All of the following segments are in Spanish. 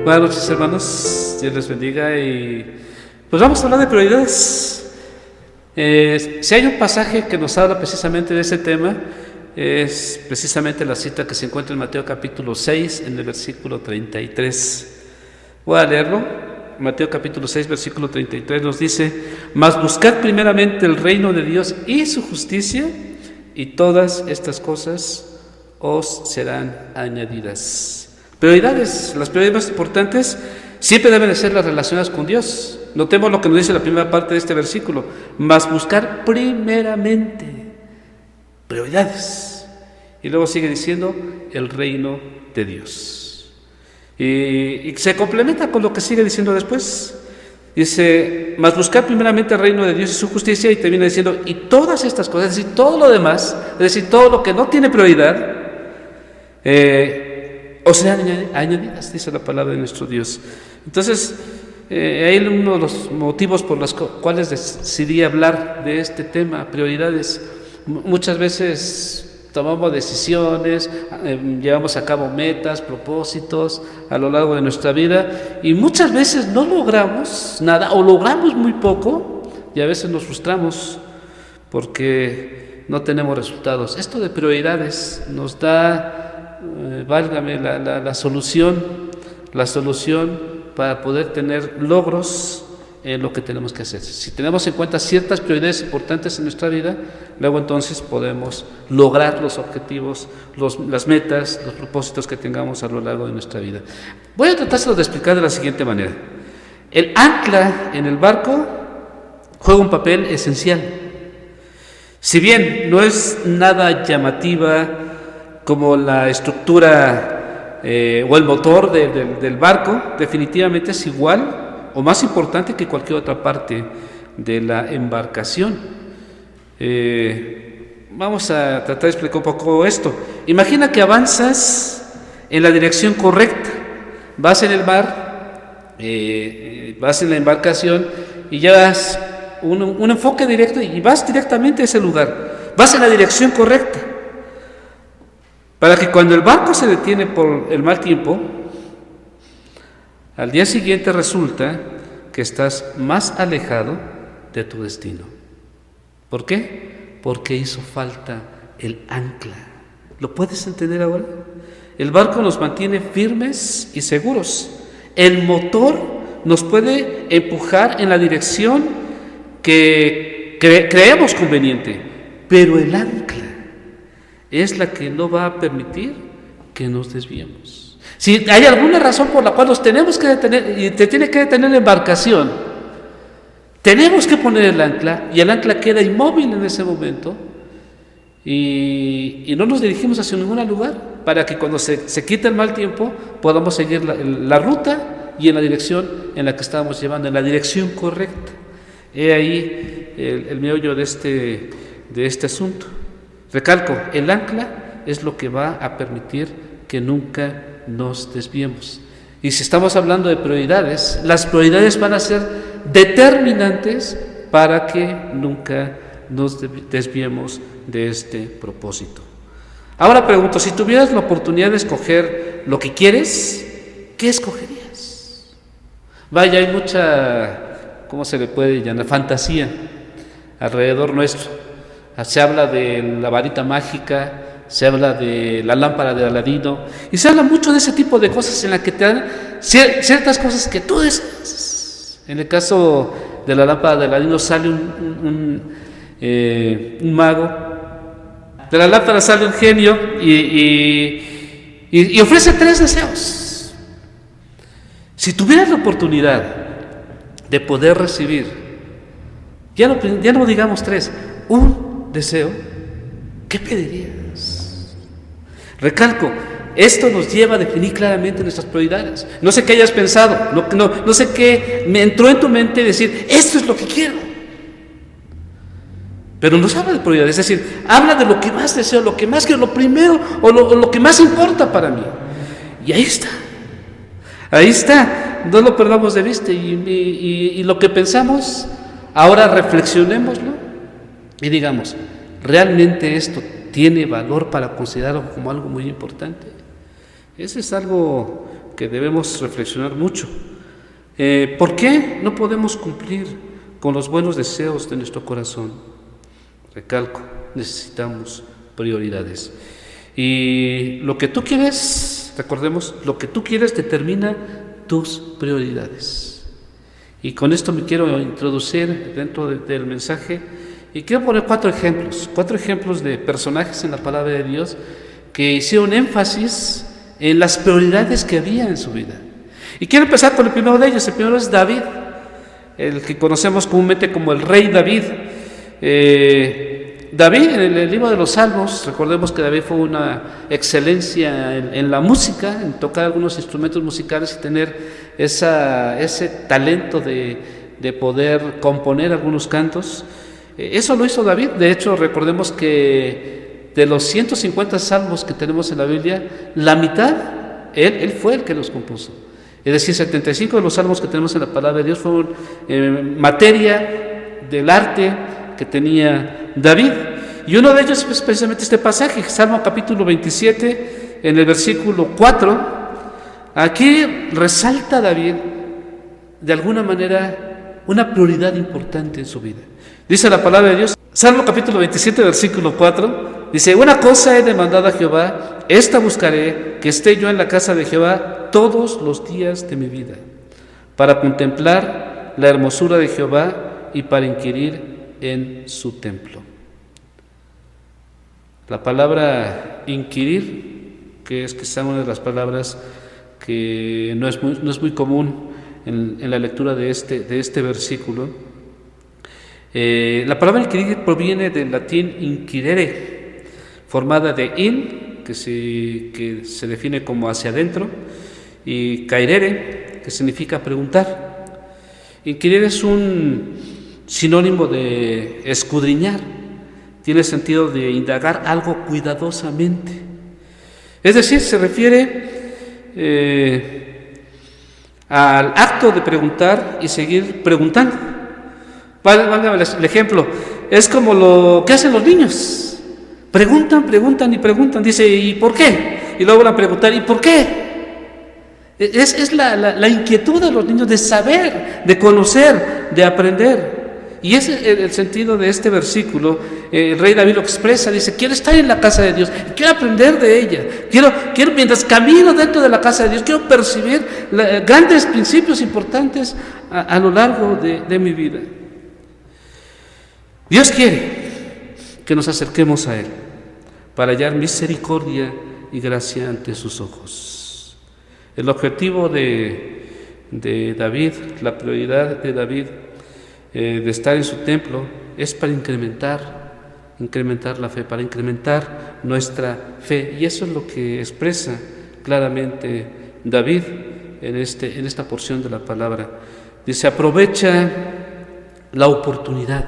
Buenas noches, hermanos, Dios les bendiga y pues vamos a hablar de prioridades. Si hay un pasaje que nos habla precisamente de ese tema, es precisamente la cita que se encuentra en Mateo capítulo 6, en el versículo 33. Voy a leerlo. Mateo capítulo 6, versículo 33 nos dice: mas buscad primeramente el reino de Dios y su justicia, y todas estas cosas os serán añadidas. Prioridades, las prioridades más importantes siempre deben de ser las relacionadas con Dios. Notemos lo que nos dice la primera parte de este versículo: mas buscar primeramente, prioridades. Y luego sigue diciendo el reino de Dios. Y se complementa con lo que sigue diciendo después. Dice: mas buscar primeramente el reino de Dios y su justicia, y termina diciendo: y todas estas cosas, es decir, todo lo demás, es decir, todo lo que no tiene prioridad, o sean añadidas, dice la palabra de nuestro Dios. Entonces, hay uno de los motivos por los cuales decidí hablar de este tema, prioridades. Muchas veces tomamos decisiones, llevamos a cabo metas, propósitos a lo largo de nuestra vida, y muchas veces no logramos nada o logramos muy poco, y a veces nos frustramos porque no tenemos resultados. Esto de prioridades nos da, válgame, la solución para poder tener logros en lo que tenemos que hacer. Si tenemos en cuenta ciertas prioridades importantes en nuestra vida, luego entonces podemos lograr los objetivos, las metas, los propósitos que tengamos a lo largo de nuestra vida. Voy a tratárselo de explicar de la siguiente manera. El ancla en el barco juega un papel esencial. Si bien no es nada llamativa como la estructura o el motor del barco, definitivamente es igual o más importante que cualquier otra parte de la embarcación. Vamos a tratar de explicar un poco esto. Imagina que avanzas en la dirección correcta, vas en el mar, vas en la embarcación y llevas un enfoque directo y vas directamente a ese lugar, vas en la dirección correcta, para que cuando el barco se detiene por el mal tiempo, al día siguiente resulta que estás más alejado de tu destino. ¿Por qué? Porque hizo falta el ancla. ¿Lo puedes entender ahora? El barco nos mantiene firmes y seguros. El motor nos puede empujar en la dirección que creemos conveniente, pero el ancla es la que no va a permitir que nos desviemos. Si hay alguna razón por la cual nos tenemos que detener y te tiene que detener la embarcación, tenemos que poner el ancla, y el ancla queda inmóvil en ese momento y no nos dirigimos hacia ningún lugar, para que cuando se quite el mal tiempo podamos seguir la ruta y en la dirección en la que estábamos llevando, en la dirección correcta. He ahí el meollo de este asunto. Recalco, el ancla es lo que va a permitir que nunca nos desviemos. Y si estamos hablando de prioridades, las prioridades van a ser determinantes para que nunca nos desviemos de este propósito. Ahora pregunto, si tuvieras la oportunidad de escoger lo que quieres, ¿qué escogerías? Vaya, hay mucha, ¿cómo se le puede llamar?, fantasía alrededor nuestro. Se habla de la varita mágica, se habla de la lámpara de Aladino, y se habla mucho de ese tipo de cosas en las que te dan ciertas cosas que tú deseas. En el caso de la lámpara de Aladino sale un mago, de la lámpara sale un genio y ofrece 3 deseos. Si tuvieras la oportunidad de poder recibir, ya no digamos 3, un deseo, ¿qué pedirías? Recalco, esto nos lleva a definir claramente nuestras prioridades. No sé qué hayas pensado, no sé qué me entró en tu mente decir, esto es lo que quiero. Pero nos habla de prioridades, es decir, habla de lo que más deseo, lo que más quiero, lo primero o lo que más importa para mí. Y ahí está, no lo perdamos de vista, y lo que pensamos, ahora reflexionémoslo y digamos, ¿realmente esto tiene valor para considerarlo como algo muy importante? Eso es algo que debemos reflexionar mucho. ¿Por qué no podemos cumplir con los buenos deseos de nuestro corazón? Recalco, necesitamos prioridades. Y lo que tú quieres, recordemos, lo que tú quieres determina tus prioridades. Y con esto me quiero introducir dentro del mensaje y quiero poner cuatro ejemplos de personajes en la palabra de Dios que hicieron énfasis en las prioridades que había en su vida. Y quiero empezar con el primero de ellos. El primero es David, el que conocemos comúnmente como el rey David. David, en el libro de los Salmos, recordemos que David fue una excelencia en la música, en tocar algunos instrumentos musicales y tener ese talento de poder componer algunos cantos. Eso lo hizo David. De hecho, recordemos que de los 150 salmos que tenemos en la Biblia, la mitad, él fue el que los compuso. Es decir, 75 de los salmos que tenemos en la palabra de Dios fueron materia del arte que tenía David. Y uno de ellos es precisamente este pasaje, Salmo capítulo 27, en el versículo 4. Aquí resalta David, de alguna manera, una prioridad importante en su vida. Dice la palabra de Dios, Salmo capítulo 27, versículo 4, dice: una cosa he demandado a Jehová, esta buscaré, que esté yo en la casa de Jehová todos los días de mi vida, para contemplar la hermosura de Jehová y para inquirir en su templo. La palabra inquirir, que es quizá una de las palabras que no es muy común en la lectura de este versículo. La palabra inquirir proviene del latín inquirere, formada de in, que se define como hacia adentro, y caerere, que significa preguntar. Inquirir es un sinónimo de escudriñar, tiene sentido de indagar algo cuidadosamente. Es decir, se refiere al acto de preguntar y seguir preguntando. Válgame el ejemplo, es como lo que hacen los niños. Preguntan y preguntan, dice, ¿y por qué? Y luego van a preguntar, ¿y por qué? Es la inquietud de los niños de saber, de conocer, de aprender. Y ese es el sentido de este versículo. El rey David lo expresa, dice: quiero estar en la casa de Dios, quiero aprender de ella, quiero mientras camino dentro de la casa de Dios, quiero percibir grandes principios importantes a lo largo de mi vida. Dios quiere que nos acerquemos a Él para hallar misericordia y gracia ante sus ojos. El objetivo de David, la prioridad de David, de estar en su templo, es para incrementar la fe, para incrementar nuestra fe. Y eso es lo que expresa claramente David en esta porción de la palabra. Dice: aprovecha la oportunidad.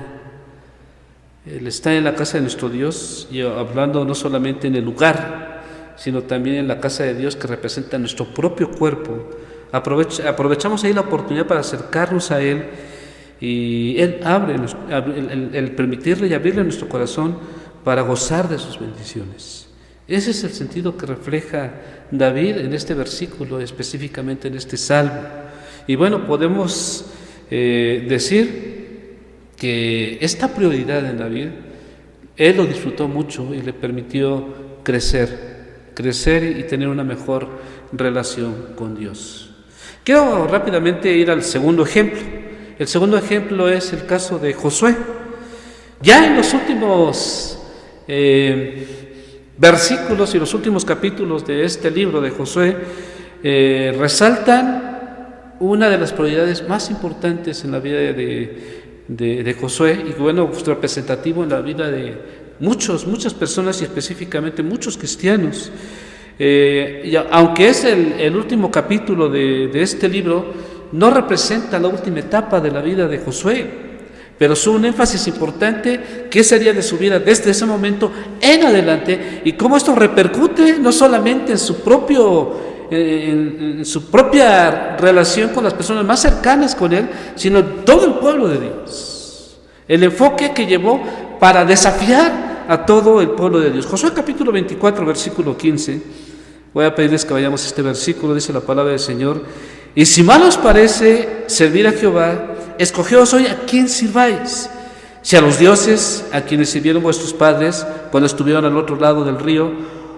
Él está en la casa de nuestro Dios, y hablando no solamente en el lugar, sino también en la casa de Dios que representa nuestro propio cuerpo. Aprovechamos ahí la oportunidad para acercarnos a Él, y Él abre el permitirle y abrirle nuestro corazón para gozar de sus bendiciones. Ese es el sentido que refleja David en este versículo, específicamente en este salmo. Y bueno, podemos decir que esta prioridad en David, él lo disfrutó mucho y le permitió crecer y tener una mejor relación con Dios. Quiero rápidamente ir al segundo ejemplo. El segundo ejemplo es el caso de Josué. Ya en los últimos versículos y los últimos capítulos de este libro de Josué resaltan una de las prioridades más importantes en la vida de Josué, y bueno, representativo en la vida de muchas personas y específicamente muchos cristianos. Y aunque es el último capítulo de este libro, no representa la última etapa de la vida de Josué, pero es un énfasis importante que sería de su vida desde ese momento en adelante, y cómo esto repercute no solamente en su propia relación con las personas más cercanas con él, sino en todo el pueblo de Dios. El enfoque que llevó para desafiar a todo el pueblo de Dios. Josué capítulo 24, versículo 15, Voy a pedirles que vayamos a este versículo, dice la palabra del Señor: y si mal os parece servir a Jehová, escogeos hoy a quién sirváis, si a los dioses a quienes sirvieron vuestros padres cuando estuvieron al otro lado del río,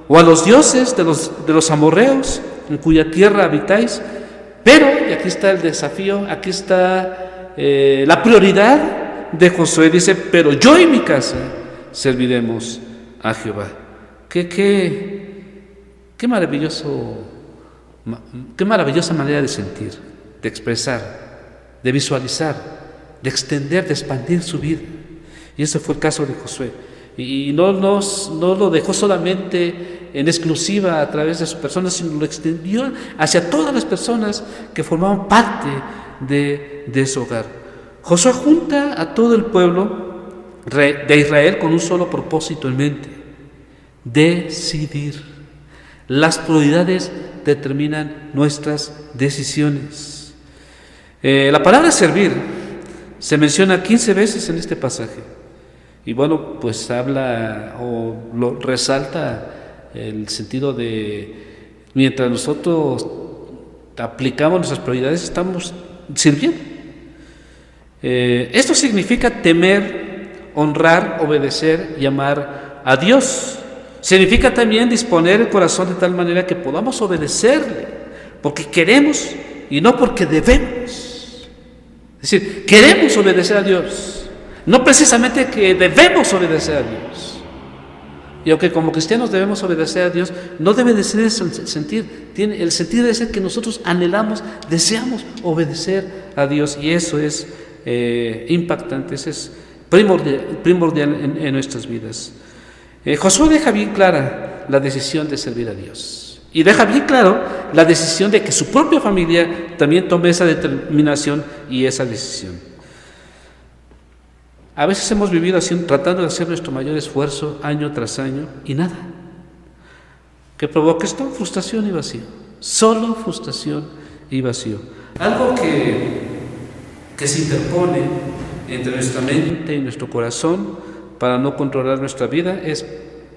o a los dioses de los amorreos en cuya tierra habitáis. Pero, y aquí está el desafío, aquí está la prioridad de Josué, dice: pero yo y mi casa serviremos a Jehová. Qué maravillosa manera de sentir, de expresar, de visualizar, de extender, de expandir su vida. Y ese fue el caso de Josué. Y no lo dejó solamente en exclusiva a través de su persona, sino lo extendió hacia todas las personas que formaban parte de su hogar. Josué junta a todo el pueblo de Israel con un solo propósito en mente: decidir. Las prioridades determinan nuestras decisiones. La palabra servir se menciona 15 veces en este pasaje. Y bueno, pues habla o lo resalta el sentido de mientras nosotros aplicamos nuestras prioridades, estamos sirviendo. Esto significa temer, honrar, obedecer y amar a Dios. Significa también disponer el corazón de tal manera que podamos obedecerle, porque queremos y no porque debemos. Es decir, queremos obedecer a Dios, no precisamente que debemos obedecer a Dios. Y aunque como cristianos debemos obedecer a Dios, no debe de ser ese el sentir. El sentir debe ser que nosotros anhelamos, deseamos obedecer a Dios, y eso es impactante, eso es primordial en nuestras vidas. Josué deja bien clara la decisión de servir a Dios, y deja bien claro la decisión de que su propia familia también tome esa determinación y esa decisión. A veces hemos vivido así, tratando de hacer nuestro mayor esfuerzo año tras año, y nada. ¿Qué provoca esto? Frustración y vacío. Solo frustración y vacío. Algo que se interpone entre nuestra mente y nuestro corazón para no controlar nuestra vida es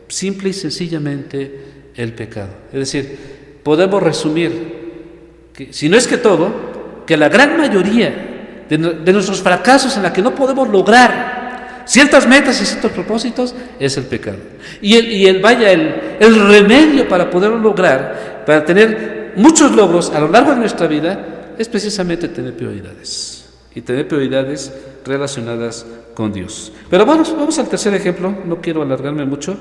simple y sencillamente el pecado. Es decir, podemos resumir que, si no es que todo, que la gran mayoría de nuestros fracasos en la que no podemos lograr ciertas metas y ciertos propósitos es el pecado. Y el remedio para poderlo lograr, para tener muchos logros a lo largo de nuestra vida, es precisamente tener prioridades. Y tener prioridades relacionadas con Dios. Pero vamos al tercer ejemplo, no quiero alargarme mucho.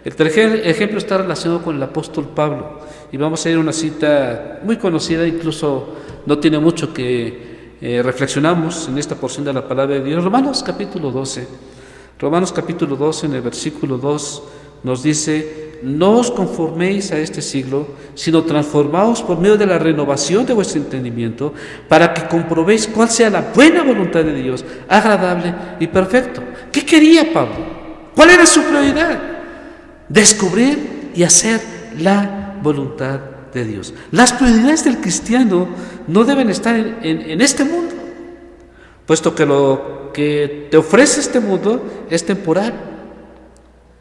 El tercer ejemplo está relacionado con el apóstol Pablo, y vamos a ir a una cita muy conocida, incluso no tiene mucho que reflexionamos en esta porción de la palabra de Dios. Romanos capítulo 12, en el versículo 2 nos dice: no os conforméis a este siglo, sino transformaos por medio de la renovación de vuestro entendimiento, para que comprobéis cuál sea la buena voluntad de Dios, agradable y perfecto. ¿Qué quería Pablo? ¿Cuál era su prioridad? Descubrir y hacer la voluntad de Dios. Las prioridades del cristiano no deben estar en este mundo, puesto que lo que te ofrece este mundo es temporal,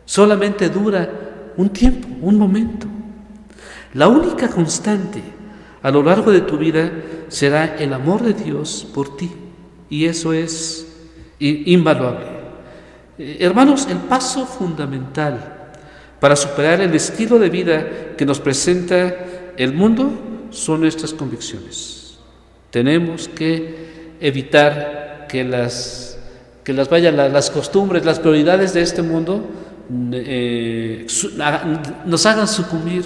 solamente dura un tiempo, un momento. La única constante a lo largo de tu vida será el amor de Dios por ti, y eso es invaluable. Hermanos, el paso fundamental para superar el estilo de vida que nos presenta el mundo son nuestras convicciones. Tenemos que evitar que las costumbres, las prioridades de este mundo nos hagan sucumbir,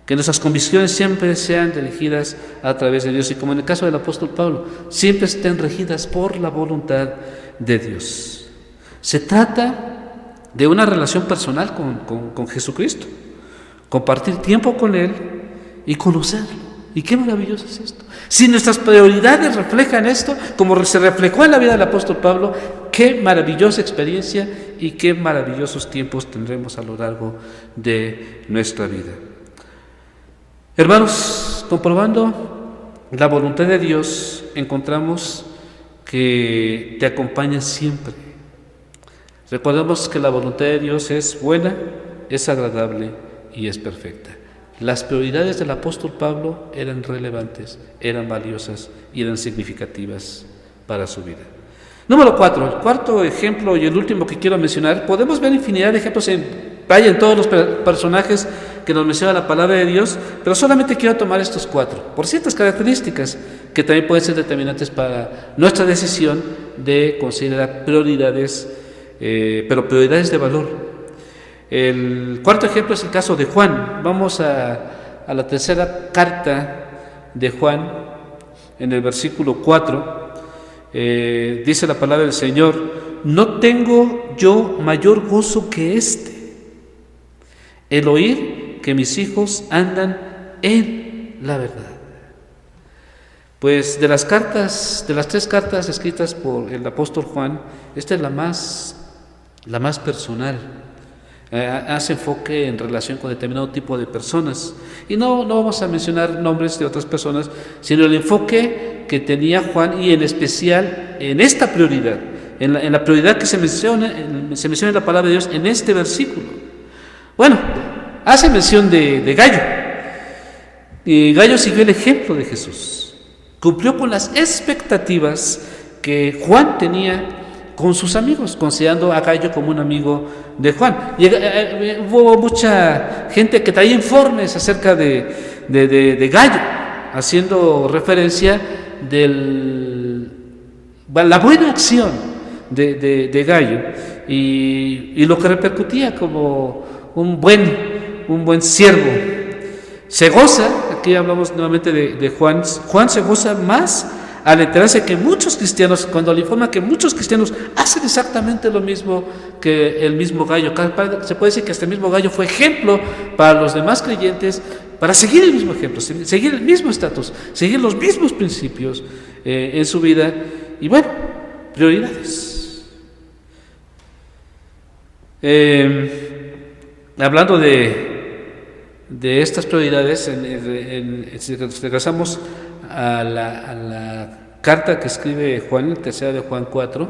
que nuestras convicciones siempre sean dirigidas a través de Dios, y como en el caso del apóstol Pablo, siempre estén regidas por la voluntad de Dios. Se trata de una relación personal con Jesucristo, compartir tiempo con Él y conocerlo. Y qué maravilloso es esto. Si nuestras prioridades reflejan esto, como se reflejó en la vida del apóstol Pablo, qué maravillosa experiencia y qué maravillosos tiempos tendremos a lo largo de nuestra vida. Hermanos, comprobando la voluntad de Dios, encontramos que te acompaña siempre. Recordemos que la voluntad de Dios es buena, es agradable y es perfecta. Las prioridades del apóstol Pablo eran relevantes, eran valiosas y eran significativas para su vida. Número 4, el cuarto ejemplo y el último que quiero mencionar. Podemos ver infinidad de ejemplos en todos los personajes que nos menciona la palabra de Dios, pero solamente quiero tomar estos 4, por ciertas características que también pueden ser determinantes para nuestra decisión de considerar prioridades, pero prioridades de valor. El cuarto ejemplo es el caso de Juan. Vamos a la tercera carta de Juan, en el versículo 4. Dice la palabra del Señor: no tengo yo mayor gozo que el oír que mis hijos andan en la verdad. Pues de las tres cartas escritas por el apóstol Juan, esta es la más personal. Hace enfoque en relación con determinado tipo de personas, y no vamos a mencionar nombres de otras personas, sino el enfoque que tenía Juan, y en especial en esta prioridad, en la prioridad que se menciona en la palabra de Dios en este versículo. Bueno, hace mención de Gallo, y Gallo siguió el ejemplo de Jesús, cumplió con las expectativas que Juan tenía con sus amigos, considerando a Gallo como un amigo de Juan. Hubo mucha gente que traía informes acerca de Gallo, haciendo referencia de la buena acción de Gallo, y lo que repercutía como un buen siervo. Se goza, aquí hablamos nuevamente de Juan se goza más al enterarse que muchos cristianos, cuando le informa que muchos cristianos hacen exactamente lo mismo que el mismo Gallo. Se puede decir que este mismo Gallo fue ejemplo para los demás creyentes, para seguir el mismo ejemplo, seguir el mismo estatus, seguir los mismos principios en su vida. Y bueno, prioridades. Hablando de estas prioridades, si regresamos a la carta que escribe Juan, tercera de Juan 4,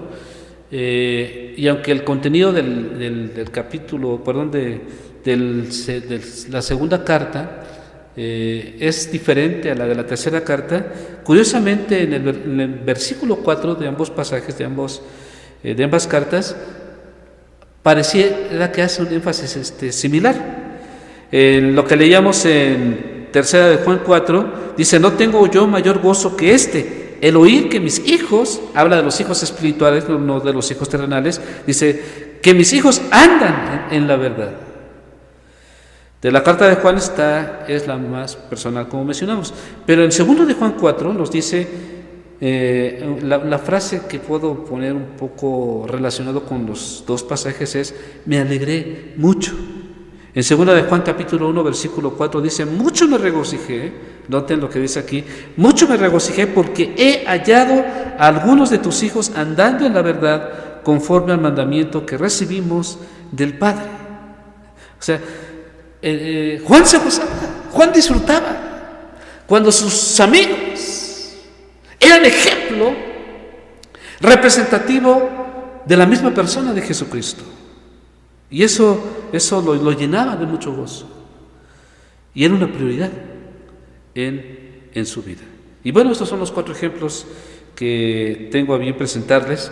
y aunque el contenido del capítulo, de la segunda carta es diferente a la de la tercera carta, curiosamente en el versículo 4 de ambos pasajes, de ambas cartas, pareciera que hace un énfasis similar. En lo que leíamos en tercera de Juan 4, dice: no tengo yo mayor gozo que el oír que mis hijos, habla de los hijos espirituales, no de los hijos terrenales, dice que mis hijos andan en la verdad. De la carta de Juan es la más personal, como mencionamos, pero en segundo de Juan 4 nos dice la frase que puedo poner un poco relacionado con los dos pasajes es: me alegré mucho. En 2 de Juan capítulo 1 versículo 4 dice: mucho me regocijé, noten lo que dice aquí, mucho me regocijé porque he hallado a algunos de tus hijos andando en la verdad conforme al mandamiento que recibimos del Padre. O sea, Juan se gozaba, Juan disfrutaba cuando sus amigos eran ejemplo representativo de la misma persona de Jesucristo. Y eso lo llenaba de mucho gozo. Y era una prioridad en su vida. Y bueno, estos son los 4 ejemplos que tengo a bien presentarles.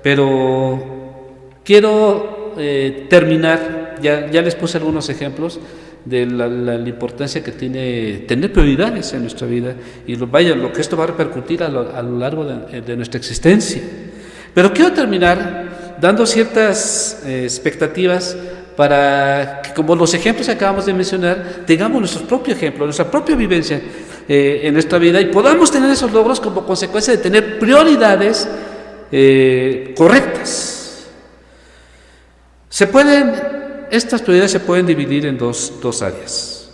Pero quiero terminar, ya les puse algunos ejemplos de la importancia que tiene tener prioridades en nuestra vida. Y lo que esto va a repercutir a lo largo de nuestra existencia. Pero quiero terminar dando ciertas expectativas para que, como los ejemplos que acabamos de mencionar, tengamos nuestro propio ejemplo, nuestra propia vivencia en nuestra vida, y podamos tener esos logros como consecuencia de tener prioridades correctas. Estas prioridades se pueden dividir en dos áreas.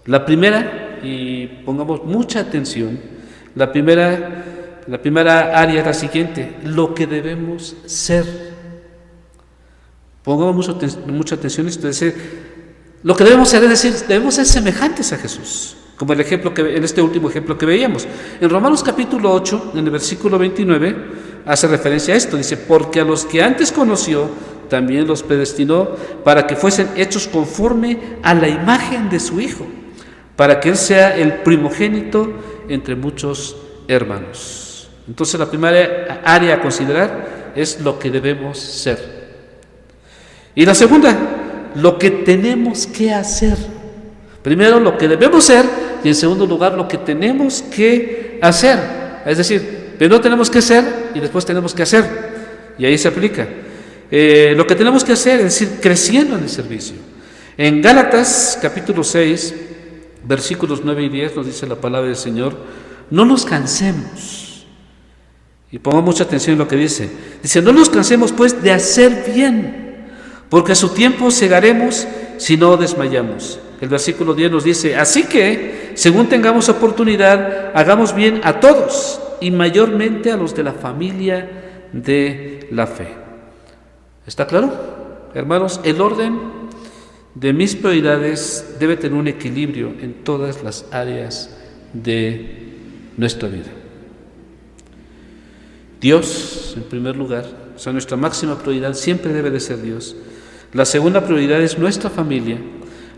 La primera, y pongamos mucha atención, la primera área es la siguiente: lo que debemos ser. Pongamos mucha atención a esto, es decir, lo que debemos ser, es decir, debemos ser semejantes a Jesús, como en este último ejemplo que veíamos. En Romanos capítulo 8, en el versículo 29, hace referencia a esto, dice: porque a los que antes conoció, también los predestinó para que fuesen hechos conforme a la imagen de su Hijo, para que Él sea el primogénito entre muchos hermanos. Entonces la primera área a considerar es lo que debemos ser. Y la segunda, lo que tenemos que hacer. Primero lo que debemos ser y en segundo lugar lo que tenemos que hacer. Es decir, primero tenemos que ser y después tenemos que hacer. Y ahí se aplica. Lo que tenemos que hacer es decir, creciendo en el servicio. En Gálatas capítulo 6, versículos 9 y 10 nos dice la palabra del Señor: no nos cansemos. Y pongamos mucha atención en lo que dice. Dice: no nos cansemos pues de hacer bien, porque a su tiempo segaremos si no desmayamos. El versículo 10 nos dice: así que, según tengamos oportunidad, hagamos bien a todos, y mayormente a los de la familia de la fe. ¿Está claro? Hermanos, el orden de mis prioridades debe tener un equilibrio en todas las áreas de nuestra vida. Dios, en primer lugar, o sea, nuestra máxima prioridad siempre debe de ser Dios. La segunda prioridad es nuestra familia.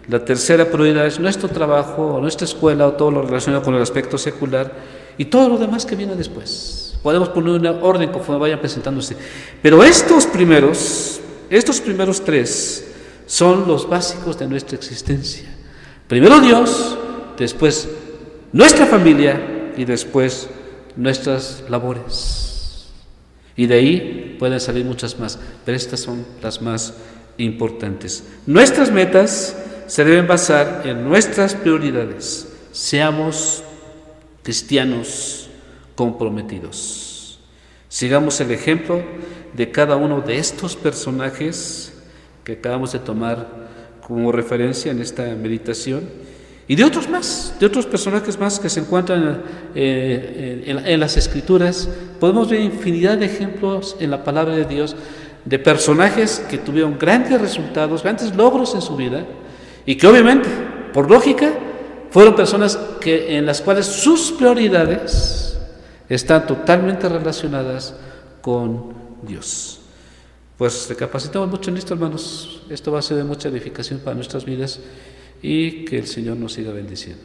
La tercera prioridad es nuestro trabajo, o nuestra escuela, o todo lo relacionado con el aspecto secular, y todo lo demás que viene después. Podemos poner una orden conforme vayan presentándose. Pero estos primeros tres son los básicos de nuestra existencia. Primero Dios, después nuestra familia y después nuestras labores. Y de ahí pueden salir muchas más, pero estas son las más importantes. Nuestras metas se deben basar en nuestras prioridades. Seamos cristianos comprometidos. Sigamos el ejemplo de cada uno de estos personajes que acabamos de tomar como referencia en esta meditación, y de otros más, de otros personajes más que se encuentran en las Escrituras. Podemos ver infinidad de ejemplos en la palabra de Dios de personajes que tuvieron grandes resultados, grandes logros en su vida, y que obviamente, por lógica, fueron personas en las cuales sus prioridades están totalmente relacionadas con Dios. Pues recapacitamos mucho en esto, hermanos. Esto va a ser de mucha edificación para nuestras vidas, y que el Señor nos siga bendiciendo.